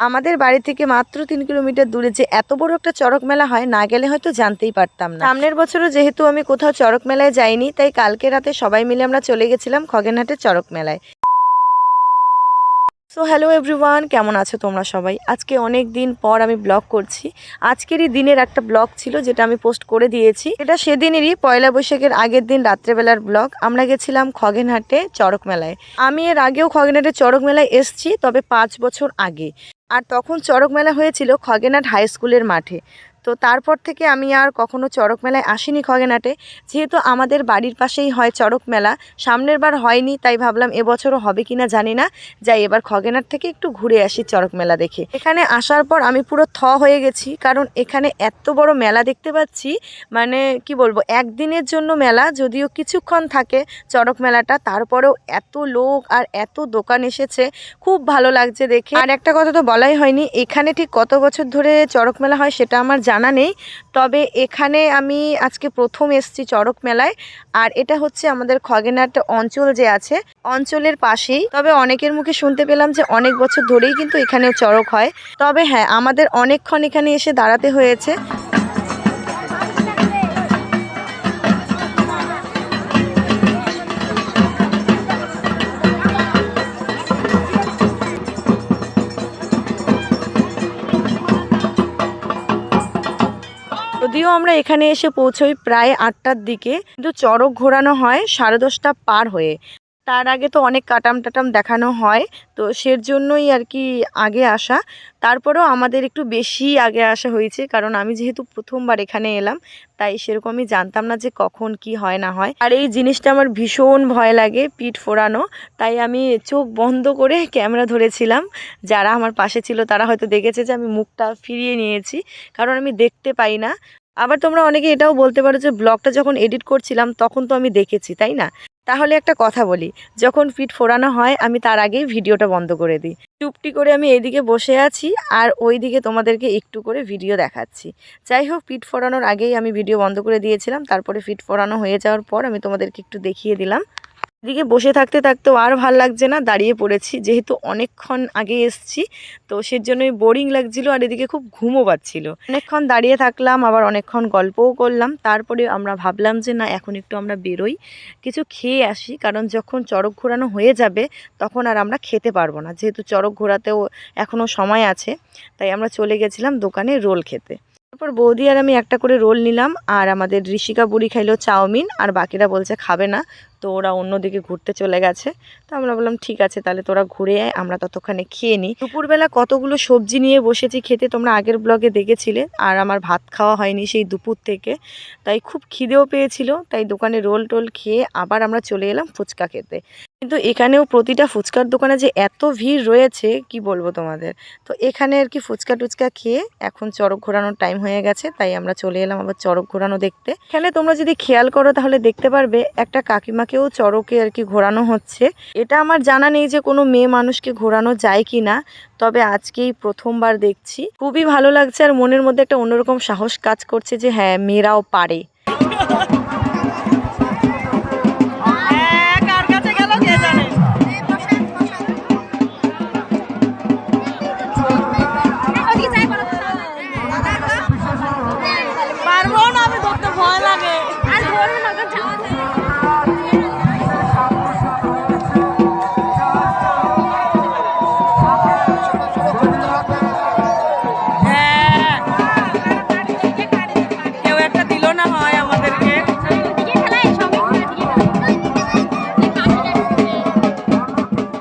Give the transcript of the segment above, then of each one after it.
আমাদের বাড়ি থেকে মাত্র 3 কিলোমিটার দূরে যে এত বড় একটা চড়ক মেলা হয়, না গেলে হয়তো জানতেই পারতাম না। সামনের বছরও যেহেতু আমি কোথাও চড়ক মেলায় যাইনি, তাই কালকে রাতে সবাই মিলে আমরা চলে গেছিলাম খগেনহাটের চড়ক মেলায়। সো হ্যালো এভরিওয়ান, কেমন আছো তোমরা সবাই? আজকে অনেক দিন পর আমি ব্লগ করছি। আজকেরই দিনের একটা ব্লগ ছিল যেটা আমি পোস্ট করে দিয়েছি। এটা সেদিনেরই পয়লা বৈশাখের আগের দিন রাত্রেবেলার ব্লগ। আমরা গেছিলাম খগেনহাটে চড়ক মেলায়। আমি এর আগেও খগেনহাটে চড়ক মেলায় এসছি, তবে 5 বছর আগে। আর তখন চড়ক মেলা হয়েছিল খগেনহাট হাই স্কুলের মাঠে। তো তারপর থেকে আমি আর কখনো চড়ক মেলায় আসিনি খগেনহাটে। যেহেতু আমাদের বাড়ির পাশেই হয় চড়ক মেলা, সামনের বার হয়নি, তাই ভাবলাম এবছরও হবে কিনা জানি না, যাই এবার খগেনহাট থেকে একটু ঘুরে আসি চড়ক মেলা দেখে। এখানে আসার পর আমি পুরো হয়ে গেছি, কারণ এখানে এত বড় মেলা দেখতে পাচ্ছি। মানে কি বলবো, একদিনের জন্য মেলা, যদিও কিছুক্ষণ থাকে চড়ক মেলাটা, তারপরেও এত লোক আর এত দোকান এসেছে, খুব ভালো লাগছে দেখে। আর একটা কথা তো বলাই হয়নি, এখানে ঠিক কত বছর ধরে চড়ক মেলা হয় সেটা আমার জানা নেই, তবে এখানে আমি আজকে প্রথম এসেছি চড়ক মেলায়। আর এটা হচ্ছে আমাদের খগেনহাট অঞ্চল যে আছে, অঞ্চলের পাশেই। তবে অনেকের মুখে শুনতে পেলাম যে অনেক বছর ধরেই কিন্তু এখানেও চড়ক হয়। তবে হ্যাঁ, আমাদের অনেকক্ষণ এখানে এসে দাঁড়াতে হয়েছে। যদিও আমরা এখানে এসে পৌঁছই প্রায় 8টার দিকে, কিন্তু চড়ক ঘোরানো হয় 10:30 পার হয়ে। তার আগে তো অনেক কাটাম টাটাম দেখানো হয়, তো সের জন্যই আর কি আগে আসা। তারপরেও আমাদের একটু বেশি আগে আসা হয়েছে, কারণ আমি যেহেতু প্রথমবার এখানে এলাম, তাই সেরকমই জানতাম না যে কখন কি হয় না হয়। আর এই জিনিসটা আমার ভীষণ ভয় লাগে, পিঠ ফোড়ানো, তাই আমি চোখ বন্ধ করে ক্যামেরা ধরেছিলাম। যারা আমার পাশে ছিল তারা হয়তো দেখেছে যে আমি মুখটা ফিরিয়ে নিয়েছি, কারণ আমি দেখতে পাই না। আবার তোমরা অনেকে এটাও বলতে পারো যে ব্লগটা যখন এডিট করছিলাম তখন তো আমি দেখেছি, তাই না? তাহলে একটা কথা বলি, যখন পিঠ ফোড়ানো হয় আমি তার আগেই ভিডিওটা বন্ধ করে দিই। চুপটি করে আমি এইদিকে বসে আছি আর ওইদিকে তোমাদেরকে একটু করে ভিডিও দেখাচ্ছি। যাই হোক, পিঠ ফোড়ানোর আগেই আমি ভিডিও বন্ধ করে দিয়েছিলাম, তারপরে পিঠ ফোড়ানো হয়ে যাওয়ার পর আমি তোমাদেরকে একটু দেখিয়ে দিলাম। এদিকে বসে থাকতে থাকতেও আর ভাল লাগছে না, দাঁড়িয়ে পড়েছি, যেহেতু অনেকক্ষণ আগে এসছি, তো সেজন্যই বোরিং লাগছিল। আর এদিকে খুব ঘুমও পাচ্ছিল। অনেকক্ষণ দাঁড়িয়ে থাকলাম, আবার অনেকক্ষণ গল্পও করলাম। তারপরে আমরা ভাবলাম যে না, এখন একটু আমরা বেরোই, কিছু খেয়ে আসি, কারণ যখন চড়ক ঘোরানো হয়ে যাবে তখন আর আমরা খেতে পারবো না, যেহেতু চড়ক ঘোরাতেও এখনও সময় আছে। তাই আমরা চলে গেছিলাম দোকানে রোল খেতে। তারপর বৌদি আর আমি একটা করে রোল নিলাম, আর আমাদের ঋষিকা বুড়ি খাইলো চাউমিন, আর বাকিরা বলছে খাবে না, তো ওরা অন্যদিকে ঘুরতে চলে গেছে। তো আমরা বললাম ঠিক আছে, তাহলে তোরা ঘুরে আয়, আমরা ততক্ষণে খেয়ে নিই। দুপুরবেলা কতগুলো সবজি নিয়ে বসেছি খেতে, তোমরা আগের ব্লগে দেখেছিলে। আর আমার ভাত খাওয়া হয়নি সেই দুপুর থেকে, তাই খুব খিদেও পেয়েছিল, তাই দোকানে রোল টোল খেয়ে আবার আমরা চলে এলাম ফুচকা খেতে। কিন্তু এখানেও প্রতিটা ফুচকার দোকানে যে এত ভিড় রয়েছে কি বলবো তোমাদের। তো এখানে আর কি ফুচকা টুচকা খেয়ে এখন চড়ক ঘোরানোর টাইম হয়ে গেছে, তাই আমরা চলে এলাম আবার চড়ক ঘোরানো দেখতে। এখানে তোমরা যদি খেয়াল করো তাহলে দেখতে পারবে একটা কাকিমাকেও চড়কে আর কি ঘোরানো হচ্ছে। এটা আমার জানা নেই যে কোনো মেয়ে মানুষকে ঘোরানো যায় কি না, তবে আজকেই প্রথমবার দেখছি। খুবই ভালো লাগছে, আর মনের মধ্যে একটা অন্যরকম সাহস কাজ করছে যে হ্যাঁ, মেয়েরাও পারে।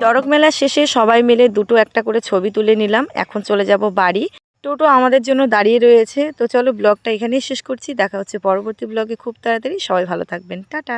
চড়ক মেলা শেষে সবাই মিলে দুটো একটা করে ছবি তুলে নিলাম। এখন চলে যাব বাড়ি। টোটো আমাদের জন্য দাঁড়িয়ে রয়েছে। তো চলো ব্লগটা এখানেই শেষ করছি, দেখা হচ্ছে পরবর্তী ব্লগে খুব তাড়াতাড়ি। সবাই ভালো থাকবেন, টাটা।